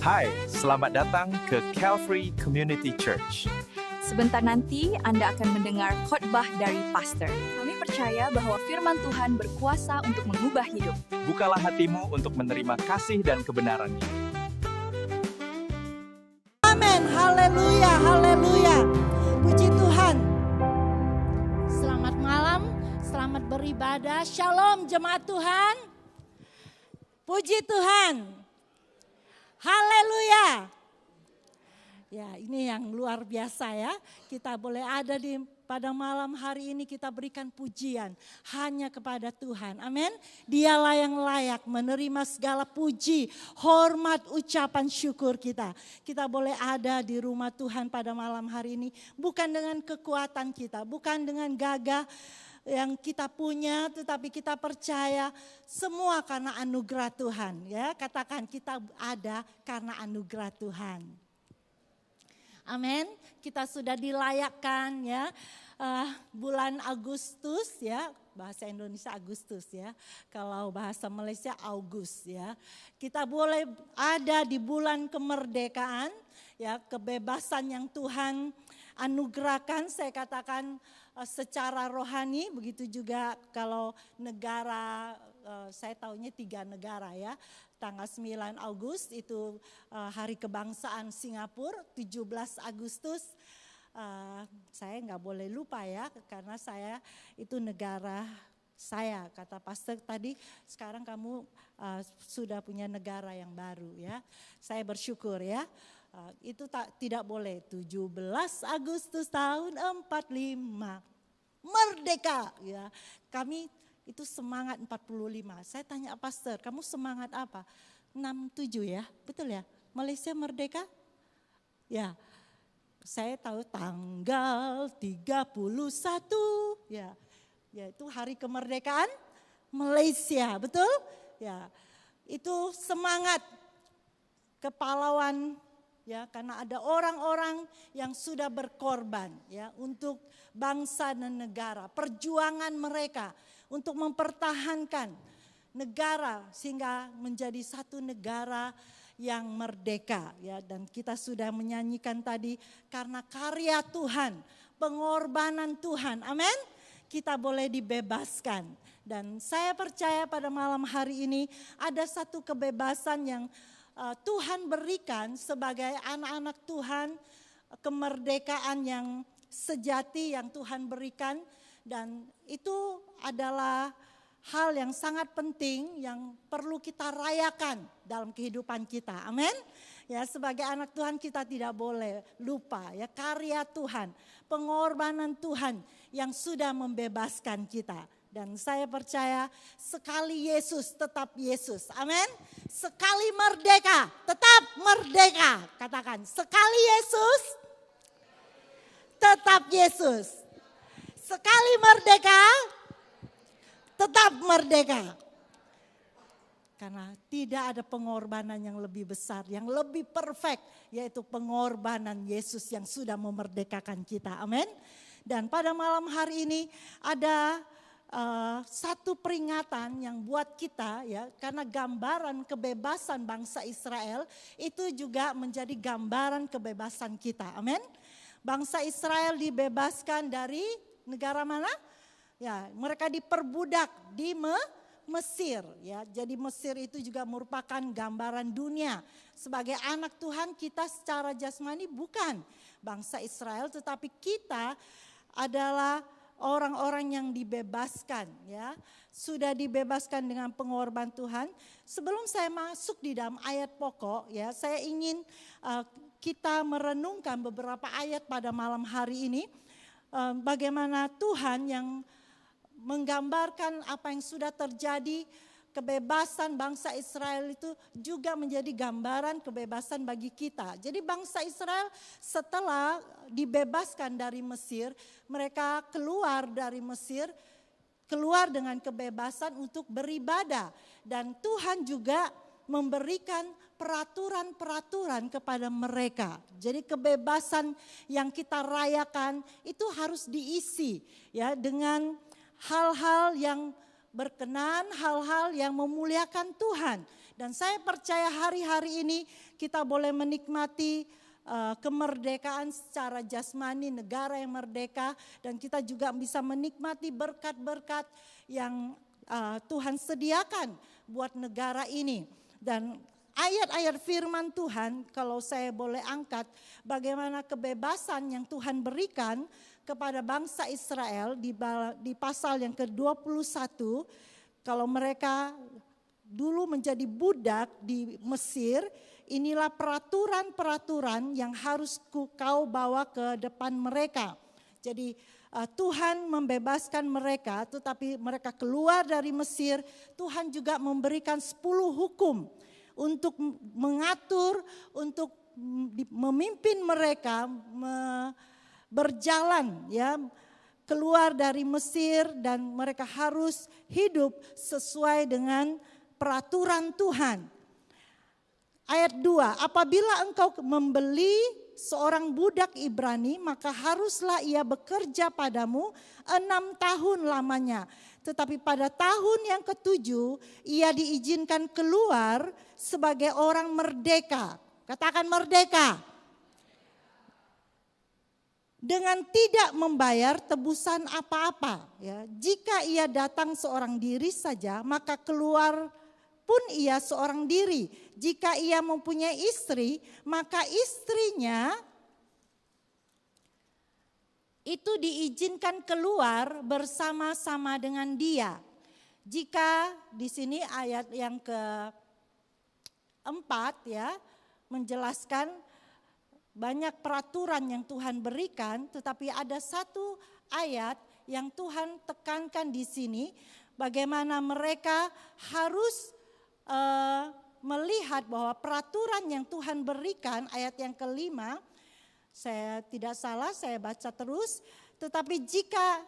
Hai, selamat datang ke Calvary Community Church. Sebentar nanti Anda akan mendengar khotbah dari pastor. Kami percaya bahwa firman Tuhan berkuasa untuk mengubah hidup. Bukalah hatimu untuk menerima kasih dan kebenaran ini. Amin, haleluya, haleluya. Puji Tuhan. Selamat malam, selamat beribadah. Shalom jemaat Tuhan. Puji Tuhan. Haleluya. Ya, ini yang luar biasa ya. Kita boleh ada pada malam hari ini, kita berikan pujian hanya kepada Tuhan. Amin. Dialah yang layak menerima segala puji, hormat, ucapan syukur kita. Kita boleh ada di rumah Tuhan pada malam hari ini. Bukan dengan kekuatan kita, bukan dengan gagah yang kita punya, tetapi kita percaya semua karena anugerah Tuhan. Ya, katakan kita ada karena anugerah Tuhan. Amin. Kita sudah dilayakkan ya bulan Agustus ya, bahasa Indonesia Agustus ya. Kalau bahasa Malaysia August ya. Kita boleh ada di bulan kemerdekaan ya, kebebasan yang Tuhan anugerahkan, saya katakan secara rohani, begitu juga kalau negara, saya tahunya 3 negara ya. Tanggal 9 Agustus itu hari kebangsaan Singapura, 17 Agustus saya nggak boleh lupa ya, karena saya itu negara saya, kata pastor tadi, sekarang kamu sudah punya negara yang baru ya. Saya bersyukur ya. Itu tidak boleh. 17 Agustus tahun 45 merdeka ya. Kami itu semangat 45. Saya tanya pastor, kamu semangat apa? 67 ya, betul ya? Malaysia merdeka? Ya, saya tahu tanggal 31 ya. Ya, itu hari kemerdekaan Malaysia, betul? Ya, itu semangat kepahlawan ya, karena ada orang-orang yang sudah berkorban ya untuk bangsa dan negara, perjuangan mereka untuk mempertahankan negara sehingga menjadi satu negara yang merdeka ya. Dan kita sudah menyanyikan tadi, karena karya Tuhan, pengorbanan Tuhan, amin, kita boleh dibebaskan. Dan saya percaya pada malam hari ini ada satu kebebasan yang Tuhan berikan sebagai anak-anak Tuhan, kemerdekaan yang sejati yang Tuhan berikan, dan itu adalah hal yang sangat penting yang perlu kita rayakan dalam kehidupan kita. Amin. Ya, sebagai anak Tuhan kita tidak boleh lupa ya karya Tuhan, pengorbanan Tuhan yang sudah membebaskan kita. Dan saya percaya sekali Yesus tetap Yesus. Amin. Sekali merdeka tetap merdeka. Katakan, sekali Yesus tetap Yesus. Sekali merdeka tetap merdeka. Karena tidak ada pengorbanan yang lebih besar, yang lebih perfect, yaitu pengorbanan Yesus yang sudah memerdekakan kita. Amin. Dan pada malam hari ini ada satu peringatan yang buat kita ya, karena gambaran kebebasan bangsa Israel itu juga menjadi gambaran kebebasan kita. Amin. Bangsa Israel dibebaskan dari negara mana? Ya, mereka diperbudak di Mesir ya. Jadi Mesir itu juga merupakan gambaran dunia. Sebagai anak Tuhan kita secara jasmani bukan bangsa Israel, tetapi kita adalah orang-orang yang dibebaskan ya, sudah dibebaskan dengan pengorbanan Tuhan. Sebelum saya masuk di dalam ayat pokok ya, saya ingin kita merenungkan beberapa ayat pada malam hari ini. Bagaimana Tuhan yang menggambarkan apa yang sudah terjadi, kebebasan bangsa Israel itu juga menjadi gambaran kebebasan bagi kita. Jadi bangsa Israel setelah dibebaskan dari Mesir, mereka keluar dari Mesir, keluar dengan kebebasan untuk beribadah. Dan Tuhan juga memberikan peraturan-peraturan kepada mereka. Jadi kebebasan yang kita rayakan itu harus diisi ya dengan hal-hal yang berkenan, hal-hal yang memuliakan Tuhan. Dan saya percaya hari-hari ini kita boleh menikmati kemerdekaan secara jasmani, negara yang merdeka, dan kita juga bisa menikmati berkat-berkat yang Tuhan sediakan buat negara ini. Dan ayat-ayat firman Tuhan, kalau saya boleh angkat, bagaimana kebebasan yang Tuhan berikan kepada bangsa Israel di pasal yang ke-21, kalau mereka dulu menjadi budak di Mesir, inilah peraturan-peraturan yang harus kau bawa ke depan mereka. Jadi Tuhan membebaskan mereka, tetapi mereka keluar dari Mesir, Tuhan juga memberikan 10 hukum untuk mengatur, untuk memimpin mereka berjalan ya, keluar dari Mesir, dan mereka harus hidup sesuai dengan peraturan Tuhan. Ayat 2, apabila engkau membeli seorang budak Ibrani, maka haruslah ia bekerja padamu 6 tahun lamanya. Tetapi pada tahun yang ke-7, ia diizinkan keluar sebagai orang merdeka. Katakan merdeka. Dengan tidak membayar tebusan apa-apa. Ya. Jika ia datang seorang diri saja, maka keluar pun ia seorang diri. Jika ia mempunyai istri, maka istrinya itu diizinkan keluar bersama-sama dengan dia. Jika di sini ayat yang ke-4 ya, menjelaskan banyak peraturan yang Tuhan berikan, tetapi ada satu ayat yang Tuhan tekankan di sini, bagaimana mereka harus melihat bahwa peraturan yang Tuhan berikan, ayat yang ke-5, saya tidak salah, saya baca terus. Tetapi jika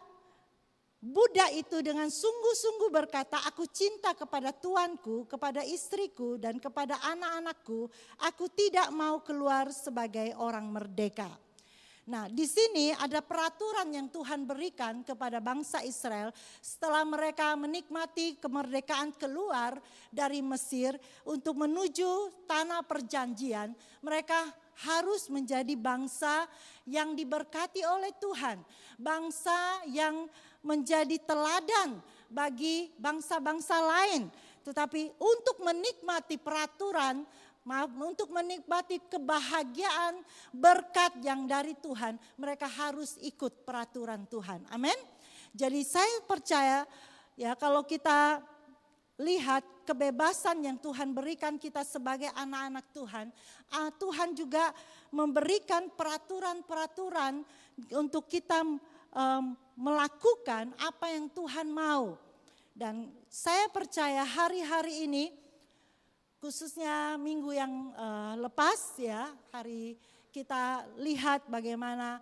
budak itu dengan sungguh-sungguh berkata, aku cinta kepada tuanku, kepada istriku, dan kepada anak-anakku, aku tidak mau keluar sebagai orang merdeka. Nah, di sini ada peraturan yang Tuhan berikan kepada bangsa Israel setelah mereka menikmati kemerdekaan keluar dari Mesir untuk menuju tanah perjanjian. Mereka harus menjadi bangsa yang diberkati oleh Tuhan, bangsa yang menjadi teladan bagi bangsa-bangsa lain. Tetapi untuk menikmati peraturan, untuk menikmati kebahagiaan berkat yang dari Tuhan, mereka harus ikut peraturan Tuhan. Amin. Jadi saya percaya ya, kalau kita lihat kebebasan yang Tuhan berikan kita sebagai anak-anak Tuhan, Tuhan juga memberikan peraturan-peraturan untuk kita melakukan apa yang Tuhan mau. Dan saya percaya hari-hari ini, khususnya minggu yang lepas ya, hari kita lihat bagaimana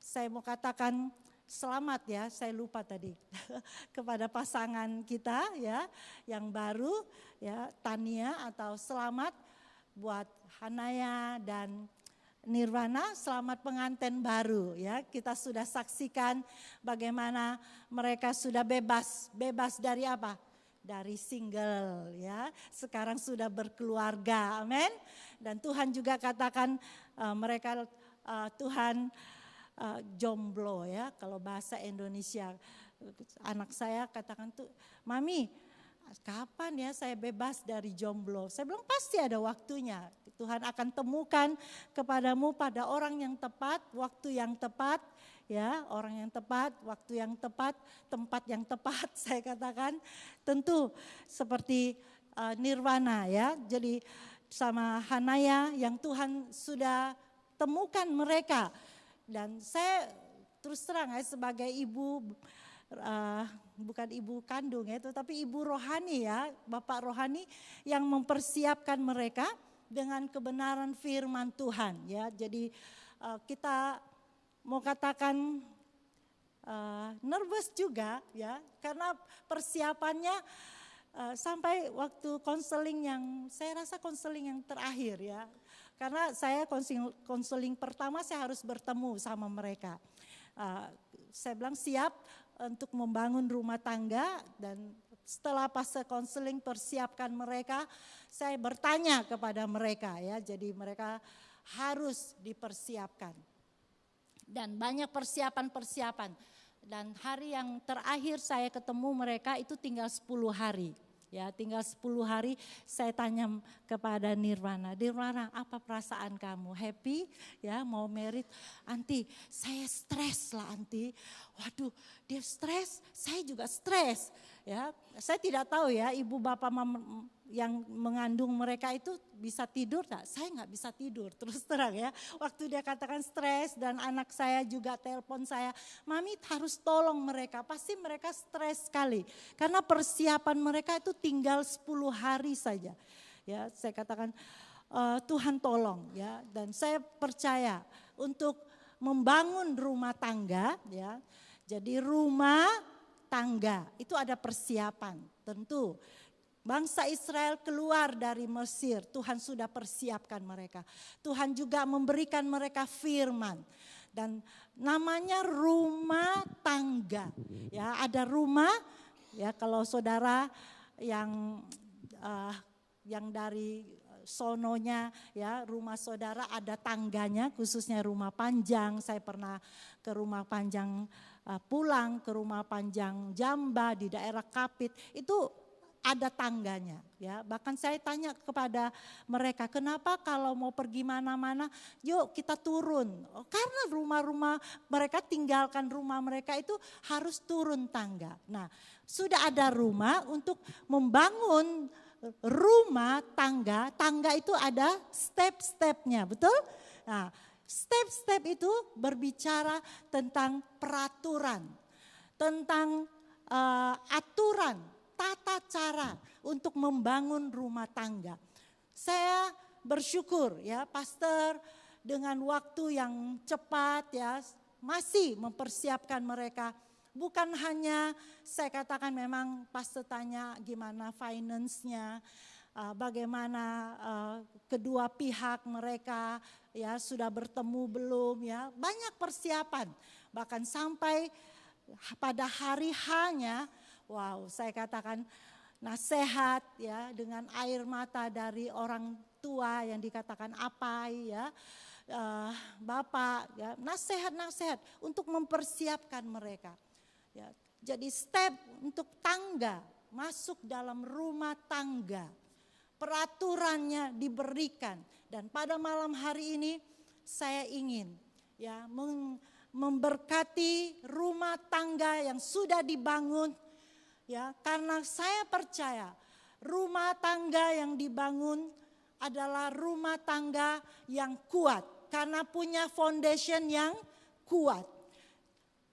saya mau katakan selamat ya, saya lupa tadi kepada pasangan kita ya yang baru ya, Tania, atau selamat buat Hanaya dan Nirwana, selamat pengantin baru ya. Kita sudah saksikan bagaimana mereka sudah bebas dari apa? Dari single ya, sekarang sudah berkeluarga, amin. Dan Tuhan juga katakan mereka Tuhan jomblo ya, kalau bahasa Indonesia. Anak saya katakan tuh, Mami kapan ya saya bebas dari jomblo? Saya bilang pasti ada waktunya. Tuhan akan temukan kepadamu pada orang yang tepat, waktu yang tepat. Ya, orang yang tepat, waktu yang tepat, tempat yang tepat, saya katakan. Tentu seperti Nirwana ya. Jadi sama Hanaya yang Tuhan sudah temukan mereka. Dan saya terus terang ya, sebagai ibu, bukan ibu kandung ya, tetapi ibu rohani ya, bapak rohani yang mempersiapkan mereka dengan kebenaran firman Tuhan ya. Jadi kita mau katakan nervous juga ya, karena persiapannya sampai waktu konseling yang saya rasa konseling yang terakhir ya. Karena saya konseling pertama saya harus bertemu sama mereka. Saya bilang siap untuk membangun rumah tangga, dan setelah fase konseling persiapkan mereka, saya bertanya kepada mereka ya. Jadi mereka harus dipersiapkan. Dan banyak persiapan-persiapan. Dan hari yang terakhir saya ketemu mereka itu tinggal 10 hari. Ya, tinggal 10 hari saya tanya kepada Nirwana, Nirwana apa perasaan kamu? Happy? Ya, mau merit? Anti, saya stres lah Anti. Waduh, dia stres, saya juga stres. Ya, saya tidak tahu ya ibu bapak yang mengandung mereka itu bisa tidur tak? Saya nggak bisa tidur terus terang ya. Waktu dia katakan stres dan anak saya juga telepon saya, Mami harus tolong mereka, pasti mereka stres sekali. Karena persiapan mereka itu tinggal 10 hari saja. Ya, saya katakan Tuhan tolong ya, dan saya percaya untuk membangun rumah tangga ya. Jadi rumah tangga itu ada persiapan tentu. Bangsa Israel keluar dari Mesir, Tuhan sudah persiapkan mereka. Tuhan juga memberikan mereka firman. Dan namanya rumah tangga. Ya, ada rumah ya, kalau saudara yang dari sononya ya, rumah saudara ada tangganya, khususnya rumah panjang. Saya pernah ke rumah panjang pulang ke rumah panjang Jamba di daerah Kapit, itu ada tangganya ya. Bahkan saya tanya kepada mereka, kenapa kalau mau pergi mana-mana yuk kita turun. Karena rumah-rumah mereka, tinggalkan rumah mereka itu harus turun tangga. Nah, sudah ada rumah untuk membangun rumah tangga. Tangga itu ada step-stepnya, betul? Nah, step-step itu berbicara tentang peraturan, tentang aturan, tata cara untuk membangun rumah tangga. Saya bersyukur ya, pastor dengan waktu yang cepat ya masih mempersiapkan mereka. Bukan hanya saya katakan memang pastor tanya gimana finance-nya, bagaimana kedua pihak mereka ya sudah bertemu belum ya, banyak persiapan. Bahkan sampai pada hari H-nya, wow, saya katakan nasihat ya dengan air mata dari orang tua yang dikatakan apai ya, bapak ya, nasihat-nasihat untuk mempersiapkan mereka. Ya, jadi step untuk tangga, masuk dalam rumah tangga. Peraturannya diberikan, dan pada malam hari ini saya ingin ya memberkati rumah tangga yang sudah dibangun ya, karena saya percaya rumah tangga yang dibangun adalah rumah tangga yang kuat karena punya foundation yang kuat.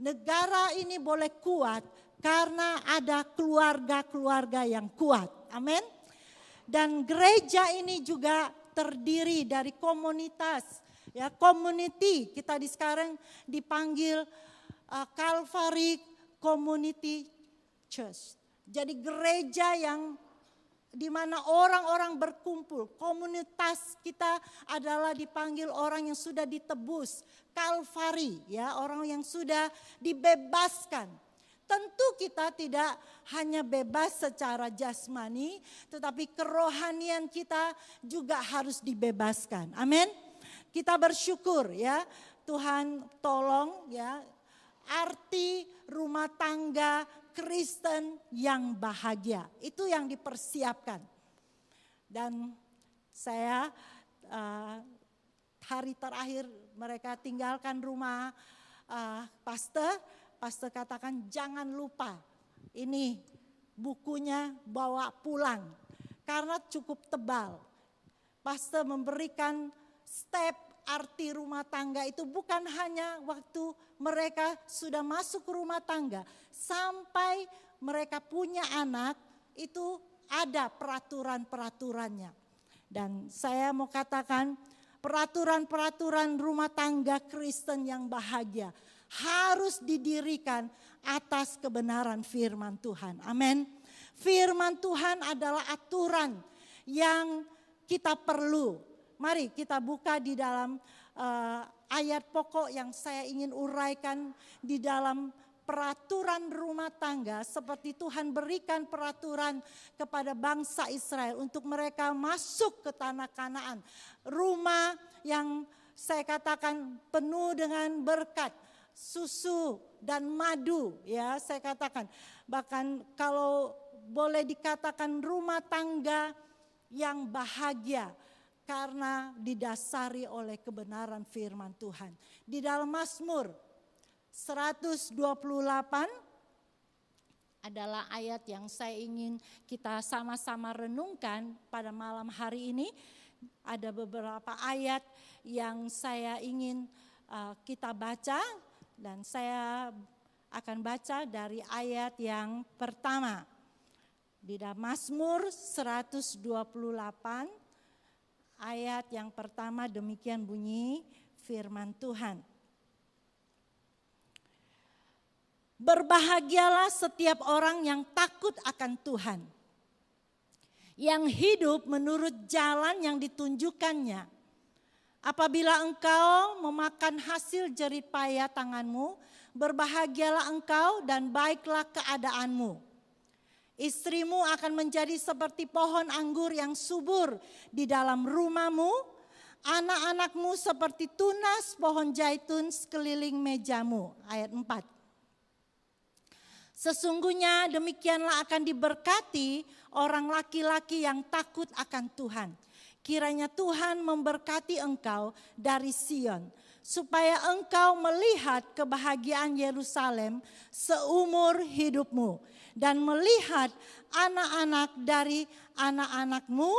Negara ini boleh kuat karena ada keluarga-keluarga yang kuat. Amin. Dan gereja ini juga terdiri dari komunitas, ya community. Kita sekarang dipanggil Calvary Community Church. Jadi gereja yang di mana orang-orang berkumpul. Komunitas kita adalah dipanggil orang yang sudah ditebus, Calvary, ya orang yang sudah dibebaskan. Tentu kita tidak hanya bebas secara jasmani, tetapi kerohanian kita juga harus dibebaskan. Amin. Kita bersyukur ya, Tuhan tolong ya, arti rumah tangga Kristen yang bahagia. Itu yang dipersiapkan. Dan saya hari terakhir mereka tinggalkan rumah pastor katakan jangan lupa ini bukunya bawa pulang karena cukup tebal. Pastor memberikan step arti rumah tangga itu bukan hanya waktu mereka sudah masuk ke rumah tangga, sampai mereka punya anak itu ada peraturan-peraturannya. Dan saya mau katakan peraturan-peraturan rumah tangga Kristen yang bahagia harus didirikan atas kebenaran firman Tuhan. Amin. Firman Tuhan adalah aturan yang kita perlu. Mari kita buka di dalam ayat pokok yang saya ingin uraikan di dalam peraturan rumah tangga seperti Tuhan berikan peraturan kepada bangsa Israel untuk mereka masuk ke tanah Kanaan. Rumah yang saya katakan penuh dengan berkat, susu dan madu, ya saya katakan. Bahkan kalau boleh dikatakan rumah tangga yang bahagia karena didasari oleh kebenaran firman Tuhan. Di dalam Mazmur 128 adalah ayat yang saya ingin kita sama-sama renungkan pada malam hari ini. Ada beberapa ayat yang saya ingin kita baca, dan saya akan baca dari ayat yang pertama. Di dalam Mazmur 128 ayat yang pertama demikian bunyi firman Tuhan. Berbahagialah setiap orang yang takut akan Tuhan, yang hidup menurut jalan yang ditunjukkannya. Apabila engkau memakan hasil jerih payah tanganmu, berbahagialah engkau dan baiklah keadaanmu. Istrimu akan menjadi seperti pohon anggur yang subur di dalam rumahmu, anak-anakmu seperti tunas pohon zaitun sekeliling mejamu. Ayat 4. Sesungguhnya demikianlah akan diberkati orang laki-laki yang takut akan Tuhan. Kiranya Tuhan memberkati engkau dari Sion, supaya engkau melihat kebahagiaan Yerusalem seumur hidupmu, dan melihat anak-anak dari anak-anakmu,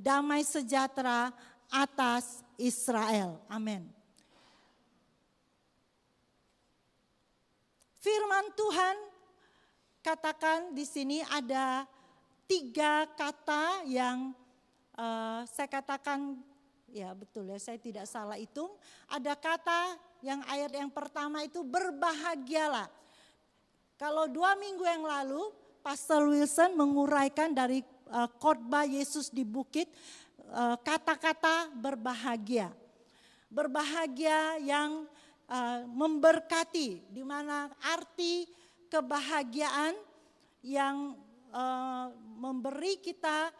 damai sejahtera atas Israel. Amin. Firman Tuhan katakan di sini ada 3 kata yang saya katakan, ya betul ya, saya tidak salah hitung. Ada kata yang ayat yang pertama itu berbahagialah. Kalau 2 minggu yang lalu Pastor Wilson menguraikan dari khotbah Yesus di bukit, kata-kata berbahagia. Berbahagia yang memberkati, di mana arti kebahagiaan yang memberi kita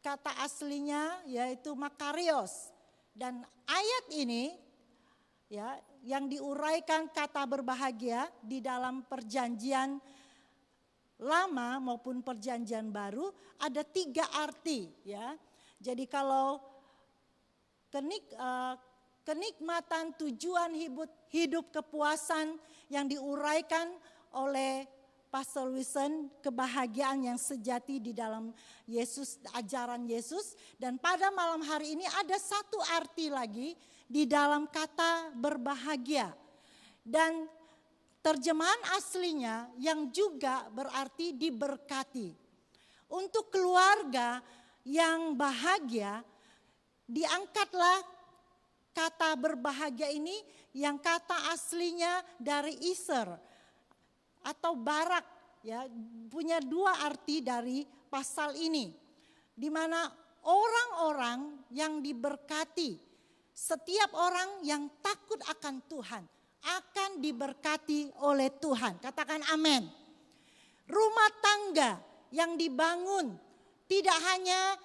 kata aslinya yaitu makarios. Dan ayat ini ya yang diuraikan kata berbahagia di dalam perjanjian lama maupun perjanjian baru ada 3 arti ya. Jadi kalau kenikmatan, tujuan hidup kepuasan yang diuraikan oleh Pastor Wilson, kebahagiaan yang sejati di dalam Yesus, ajaran Yesus. Dan pada malam hari ini ada 1 arti lagi di dalam kata berbahagia. Dan terjemahan aslinya yang juga berarti diberkati. Untuk keluarga yang bahagia, diangkatlah kata berbahagia ini yang kata aslinya dari Iser atau barak, ya, punya 2 arti dari pasal ini. Di mana orang-orang yang diberkati, setiap orang yang takut akan Tuhan akan diberkati oleh Tuhan. Katakan amin. Rumah tangga yang dibangun tidak hanya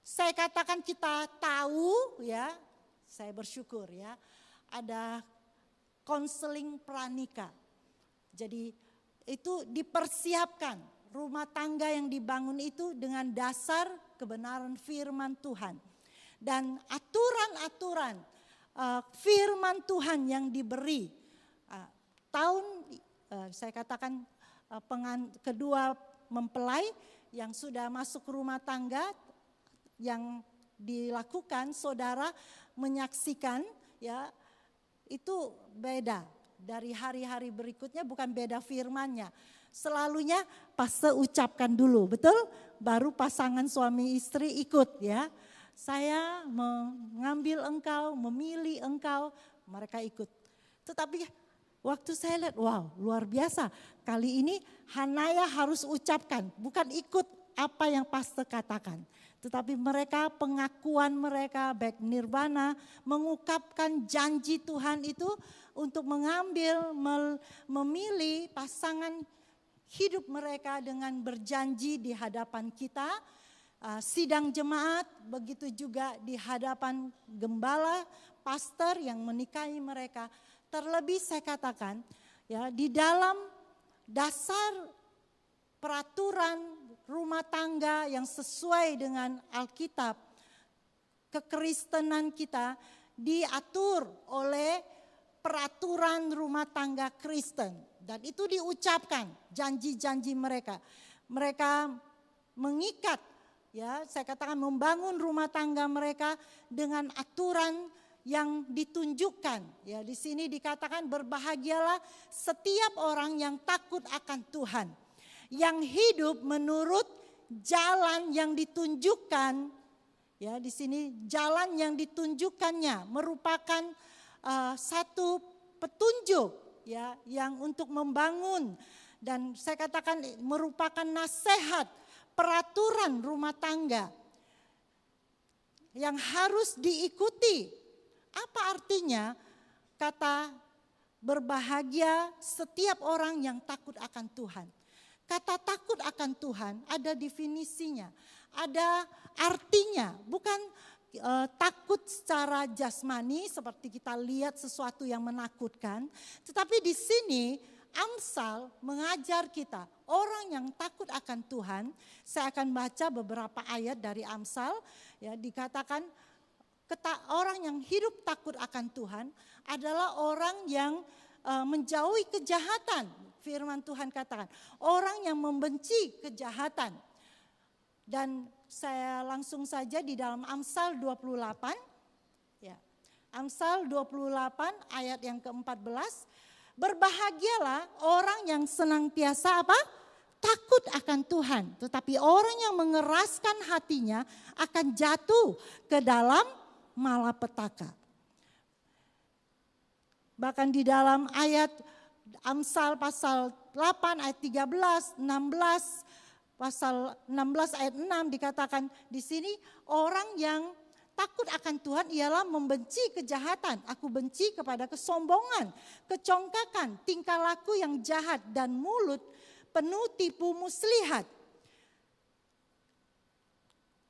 saya katakan kita tahu ya, saya bersyukur ya, ada konseling pranikah. Jadi itu dipersiapkan, rumah tangga yang dibangun itu dengan dasar kebenaran firman Tuhan. Dan aturan-aturan firman Tuhan yang diberi. Saya katakan kedua mempelai yang sudah masuk rumah tangga, yang dilakukan saudara menyaksikan ya, itu beda dari hari-hari berikutnya, bukan beda firmannya. Selalunya pastor ucapkan dulu, betul? Baru pasangan suami istri ikut ya. Saya mengambil engkau, memilih engkau, mereka ikut. Tetapi waktu saya lihat, wow luar biasa. Kali ini Hanaya harus ucapkan, bukan ikut apa yang pastor katakan. Tetapi mereka, pengakuan mereka baik nirwana, mengungkapkan janji Tuhan itu untuk mengambil, memilih pasangan hidup mereka dengan berjanji di hadapan kita, sidang jemaat, begitu juga di hadapan gembala, pastor yang menikahi mereka. Terlebih saya katakan, ya, di dalam dasar peraturan rumah tangga yang sesuai dengan Alkitab, kekristenan kita diatur oleh peraturan rumah tangga Kristen. Dan itu diucapkan janji-janji mereka. Mereka mengikat, ya, saya katakan membangun rumah tangga mereka dengan aturan yang ditunjukkan. Ya, di sini dikatakan berbahagialah setiap orang yang takut akan Tuhan, yang hidup menurut jalan yang ditunjukkan. Ya, di sini jalan yang ditunjukkannya merupakan satu petunjuk, ya, yang untuk membangun, dan saya katakan merupakan nasihat peraturan rumah tangga yang harus diikuti. Apa artinya kata berbahagia setiap orang yang takut akan Tuhan? Kata takut akan Tuhan ada definisinya, ada artinya, bukan takut secara jasmani seperti kita lihat sesuatu yang menakutkan, tetapi di sini Amsal mengajar kita orang yang takut akan Tuhan. Saya akan baca beberapa ayat dari Amsal, ya, dikatakan orang yang hidup takut akan Tuhan adalah orang yang menjauhi kejahatan. Firman Tuhan katakan, orang yang membenci kejahatan. Dan saya langsung saja di dalam Amsal 28, ya, Amsal 28 ayat yang ke-14, berbahagialah orang yang senantiasa apa? Takut akan Tuhan. Tetapi orang yang mengeraskan hatinya akan jatuh ke dalam malapetaka. Bahkan di dalam ayat Amsal pasal 8 ayat 13, 16, pasal 16 ayat 6 dikatakan di sini orang yang takut akan Tuhan ialah membenci kejahatan. Aku benci kepada kesombongan, kecongkakan, tingkah laku yang jahat dan mulut penuh tipu muslihat.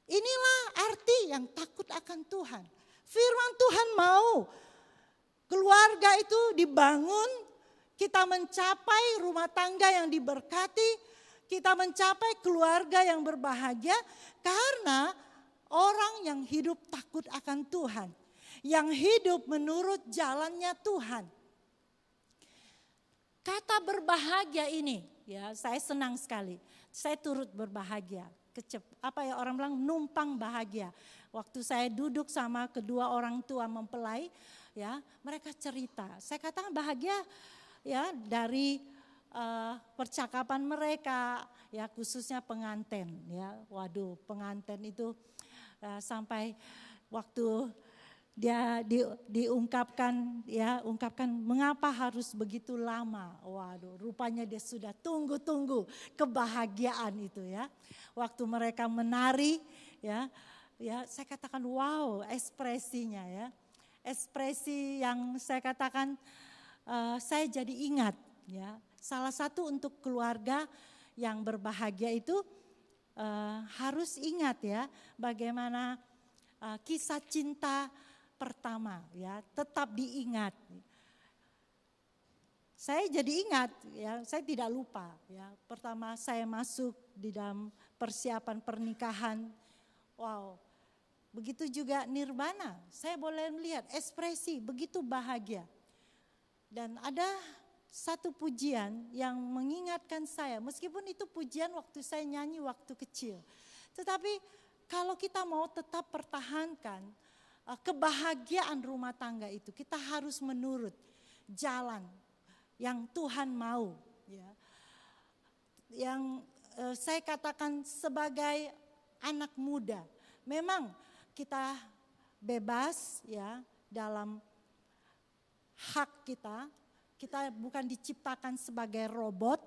Inilah arti yang takut akan Tuhan. Firman Tuhan mau keluarga itu dibangun, kita mencapai rumah tangga yang diberkati, kita mencapai keluarga yang berbahagia karena orang yang hidup takut akan Tuhan, yang hidup menurut jalannya Tuhan. Kata berbahagia ini, ya, saya senang sekali. Saya turut berbahagia. Apa ya orang bilang, numpang bahagia. Waktu saya duduk sama kedua orang tua mempelai, ya, mereka cerita. Saya katakan bahagia, ya, dari percakapan mereka, ya, khususnya pengantin, ya. Waduh, pengantin itu sampai waktu dia diungkapkan, ya, ungkapkan mengapa harus begitu lama. Waduh, rupanya dia sudah tunggu-tunggu kebahagiaan itu, ya. Waktu mereka menari, ya, saya katakan wow, ekspresinya, ya. Ekspresi yang saya katakan saya jadi ingat, ya. Salah satu untuk keluarga yang berbahagia itu harus ingat, ya, bagaimana kisah cinta pertama, ya, tetap diingat. Saya jadi ingat, ya, saya tidak lupa, ya. Pertama saya masuk di dalam persiapan pernikahan, wow. Begitu juga nirwana, saya boleh melihat ekspresi begitu bahagia. Dan ada satu pujian yang mengingatkan saya, meskipun itu pujian waktu saya nyanyi waktu kecil. Tetapi kalau kita mau tetap pertahankan kebahagiaan rumah tangga itu, kita harus menurut jalan yang Tuhan mau. Ya. Yang saya katakan sebagai anak muda, memang kita bebas, ya, dalam hak kita. Kita bukan diciptakan sebagai robot,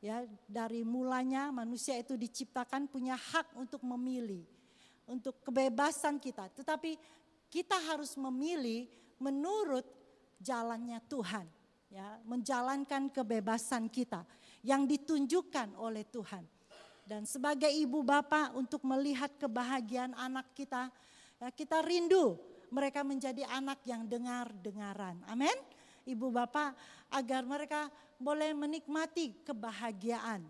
ya. Dari mulanya manusia itu diciptakan punya hak untuk memilih. untuk kebebasan kita. Tetapi kita harus memilih menurut jalannya Tuhan. Ya, menjalankan kebebasan kita yang ditunjukkan oleh Tuhan. Dan sebagai ibu bapak untuk melihat kebahagiaan anak kita, ya, kita rindu mereka menjadi anak yang dengar-dengaran. Amin. Ibu bapak agar mereka boleh menikmati kebahagiaan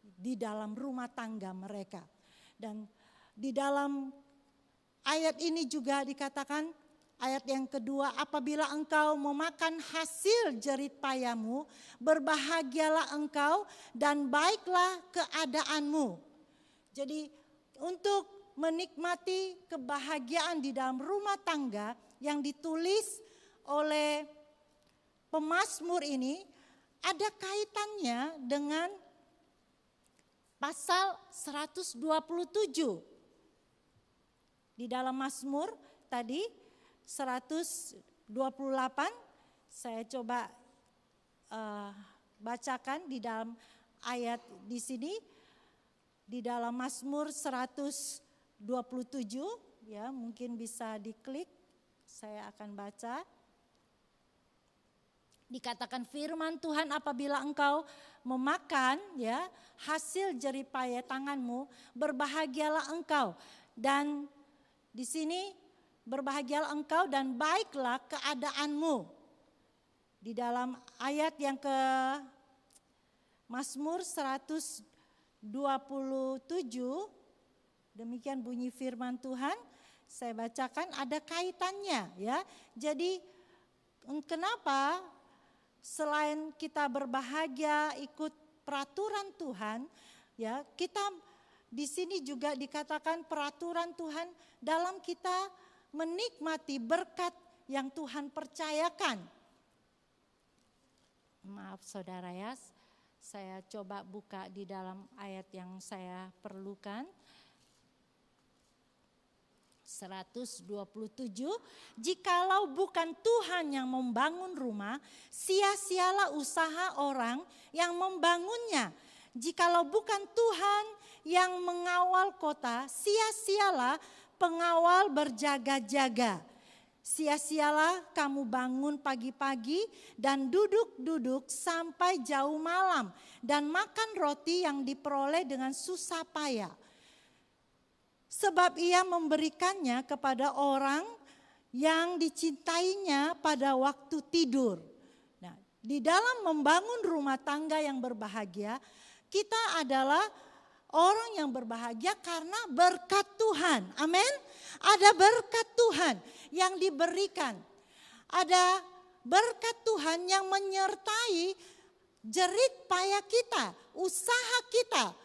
di dalam rumah tangga mereka. Dan di dalam ayat ini juga dikatakan, ayat yang kedua, apabila engkau memakan hasil jerih payahmu, berbahagialah engkau dan baiklah keadaanmu. Jadi untuk menikmati kebahagiaan di dalam rumah tangga yang ditulis oleh pemazmur ini ada kaitannya dengan pasal 127. Di dalam Mazmur tadi 128, saya coba bacakan di dalam ayat di sini, di dalam Mazmur 127, ya mungkin bisa diklik, saya akan baca. Dikatakan firman Tuhan, apabila engkau memakan ya hasil jerih payah tanganmu, berbahagialah engkau. Dan di sini berbahagialah engkau dan baiklah keadaanmu. Di dalam ayat yang ke Mazmur 127, demikian bunyi firman Tuhan, saya bacakan, ada kaitannya ya. Jadi kenapa selain kita berbahagia ikut peraturan Tuhan, ya kita di sini juga dikatakan peraturan Tuhan dalam kita menikmati berkat yang Tuhan percayakan. Maaf saudara ya, saya coba buka di dalam ayat yang saya perlukan. 127, jikalau bukan Tuhan yang membangun rumah, sia-sialah usaha orang yang membangunnya. Jikalau bukan Tuhan yang mengawal kota, sia-sialah pengawal berjaga-jaga. Sia-sialah kamu bangun pagi-pagi dan duduk-duduk sampai jauh malam dan makan roti yang diperoleh dengan susah payah. Sebab ia memberikannya kepada orang yang dicintainya pada waktu tidur. Nah, di dalam membangun rumah tangga yang berbahagia, kita adalah orang yang berbahagia karena berkat Tuhan. Amin. Ada berkat Tuhan yang diberikan. Ada berkat Tuhan yang menyertai jerih payah kita, usaha kita.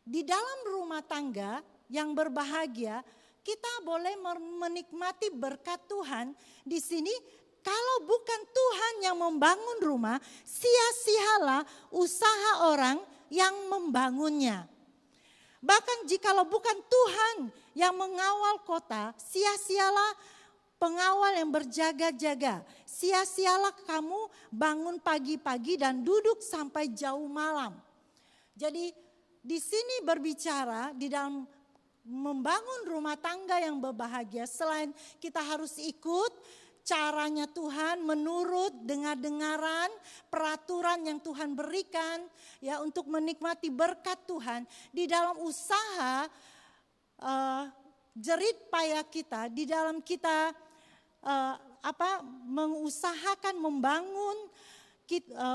Di dalam rumah tangga yang berbahagia, kita boleh menikmati berkat Tuhan. Di sini, kalau bukan Tuhan yang membangun rumah, sia-sialah usaha orang yang membangunnya. Bahkan jikalau bukan Tuhan yang mengawal kota, sia-sialah pengawal yang berjaga-jaga. Sia-sialah kamu bangun pagi-pagi dan duduk sampai jauh malam. Jadi di sini berbicara di dalam membangun rumah tangga yang berbahagia, selain kita harus ikut caranya Tuhan, menurut dengar-dengaran peraturan yang Tuhan berikan ya untuk menikmati berkat Tuhan di dalam usaha jerih payah kita, di dalam kita mengusahakan membangun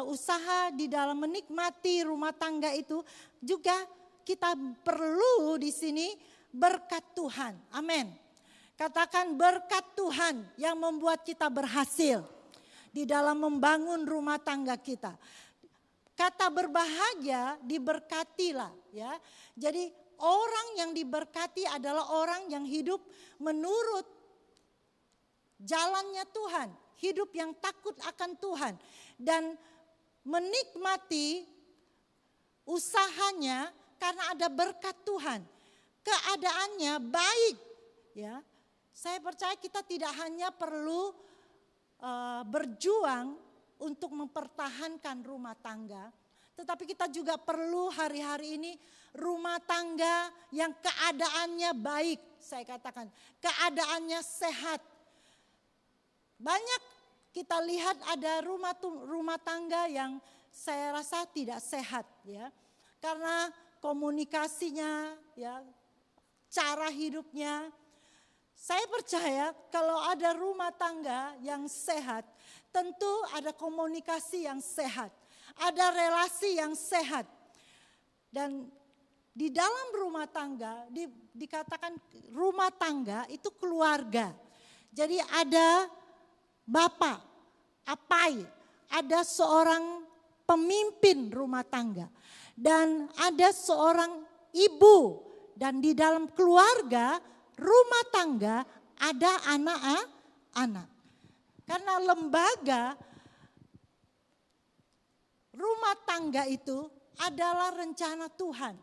usaha di dalam menikmati rumah tangga itu juga kita perlu di sini berkat Tuhan. Amin. Katakan berkat Tuhan yang membuat kita berhasil di dalam membangun rumah tangga kita. Kata berbahagia diberkatilah ya. Jadi orang yang diberkati adalah orang yang hidup menurut jalannya Tuhan, hidup yang takut akan Tuhan dan menikmati usahanya karena ada berkat Tuhan. Keadaannya baik ya. Saya percaya kita tidak hanya perlu berjuang untuk mempertahankan rumah tangga, Tetapi kita juga perlu hari-hari ini rumah tangga yang keadaannya baik. Saya katakan keadaannya sehat. Banyak kita lihat ada rumah tangga yang saya rasa tidak sehat ya. Karena komunikasinya ya, cara hidupnya. Saya percaya kalau ada rumah tangga yang sehat, tentu ada komunikasi yang sehat, ada relasi yang sehat. Dan di dalam rumah tangga, dikatakan rumah tangga itu keluarga. Jadi ada bapak, apai, ada seorang pemimpin rumah tangga. Dan ada seorang ibu, dan di dalam keluarga, rumah tangga ada anak-anak. Karena lembaga rumah tangga itu adalah rencana Tuhan.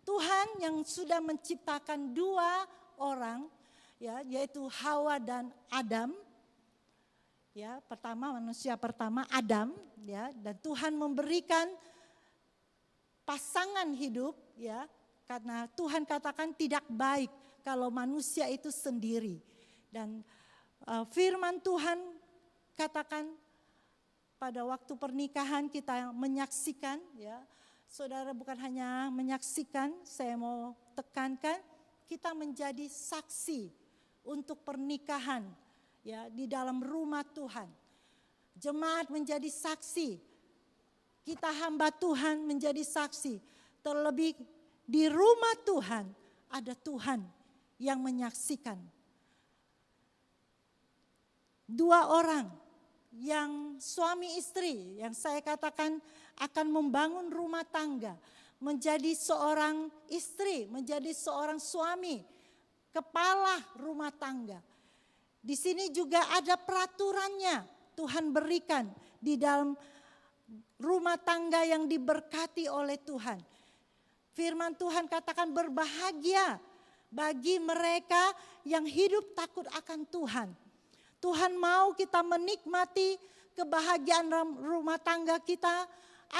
Tuhan yang sudah menciptakan dua orang, ya, yaitu Hawa dan Adam. Ya, manusia pertama Adam, ya, dan Tuhan memberikan pasangan hidup, ya, karena Tuhan katakan tidak baik kalau manusia itu sendiri. Dan firman Tuhan katakan pada waktu pernikahan kita menyaksikan, ya, saudara bukan hanya menyaksikan, saya mau tekankan kita menjadi saksi untuk pernikahan, ya, di dalam rumah Tuhan. Jemaat menjadi saksi, kita hamba Tuhan menjadi saksi. Terlebih di rumah Tuhan ada Tuhan yang menyaksikan. Dua orang yang suami istri yang saya katakan akan membangun rumah tangga, menjadi seorang istri, menjadi seorang suami, kepala rumah tangga. Di sini juga ada peraturannya Tuhan berikan di dalam rumah tangga yang diberkati oleh Tuhan. Firman Tuhan katakan berbahagia bagi mereka yang hidup takut akan Tuhan. Tuhan mau kita menikmati kebahagiaan rumah tangga kita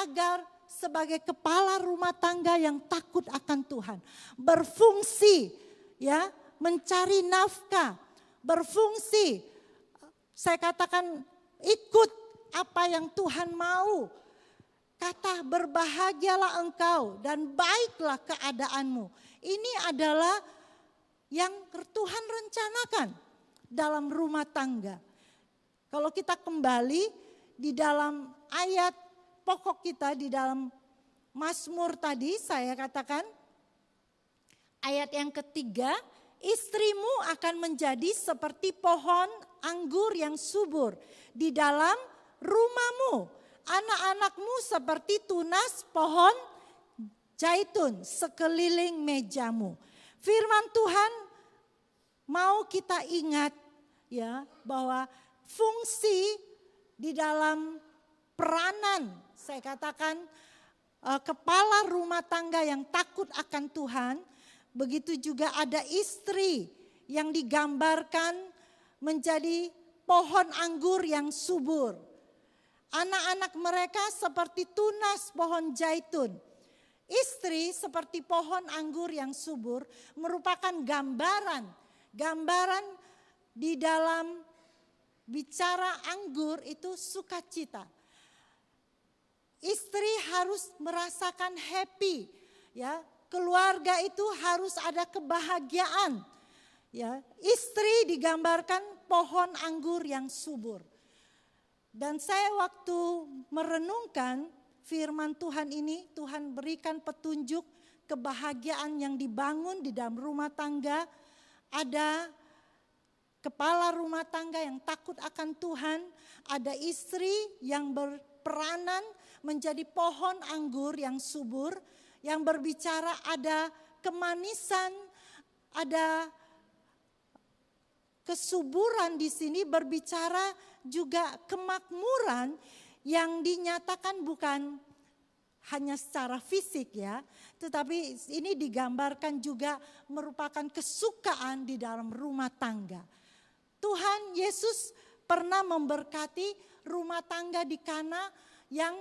agar sebagai kepala rumah tangga yang takut akan Tuhan. Berfungsi, ya, mencari nafkah, berfungsi. Saya katakan ikut apa yang Tuhan mau. Kata berbahagialah engkau dan baiklah keadaanmu. Ini adalah yang Tuhan rencanakan dalam rumah tangga. Kalau kita kembali di dalam ayat pokok kita di dalam Mazmur tadi saya katakan ayat yang ketiga, istrimu akan menjadi seperti pohon anggur yang subur di dalam rumahmu. Anak-anakmu seperti tunas pohon zaitun sekeliling mejamu. Firman Tuhan mau kita ingat, ya, bahwa fungsi di dalam peranan, saya katakan kepala rumah tangga yang takut akan Tuhan, begitu juga ada istri yang digambarkan menjadi pohon anggur yang subur. Anak-anak mereka seperti tunas pohon zaitun. Istri seperti pohon anggur yang subur merupakan gambaran di dalam bicara anggur itu sukacita. Istri harus merasakan happy, ya. Keluarga itu harus ada kebahagiaan. Ya, istri digambarkan pohon anggur yang subur. Dan saya waktu merenungkan firman Tuhan ini, Tuhan berikan petunjuk kebahagiaan yang dibangun di dalam rumah tangga. Ada kepala rumah tangga yang takut akan Tuhan, ada istri yang berperanan menjadi pohon anggur yang subur, yang berbicara ada kemanisan, ada kesuburan di sini berbicara juga kemakmuran yang dinyatakan bukan hanya secara fisik, ya, tetapi ini digambarkan juga merupakan kesukaan di dalam rumah tangga. Tuhan Yesus pernah memberkati rumah tangga di Kana yang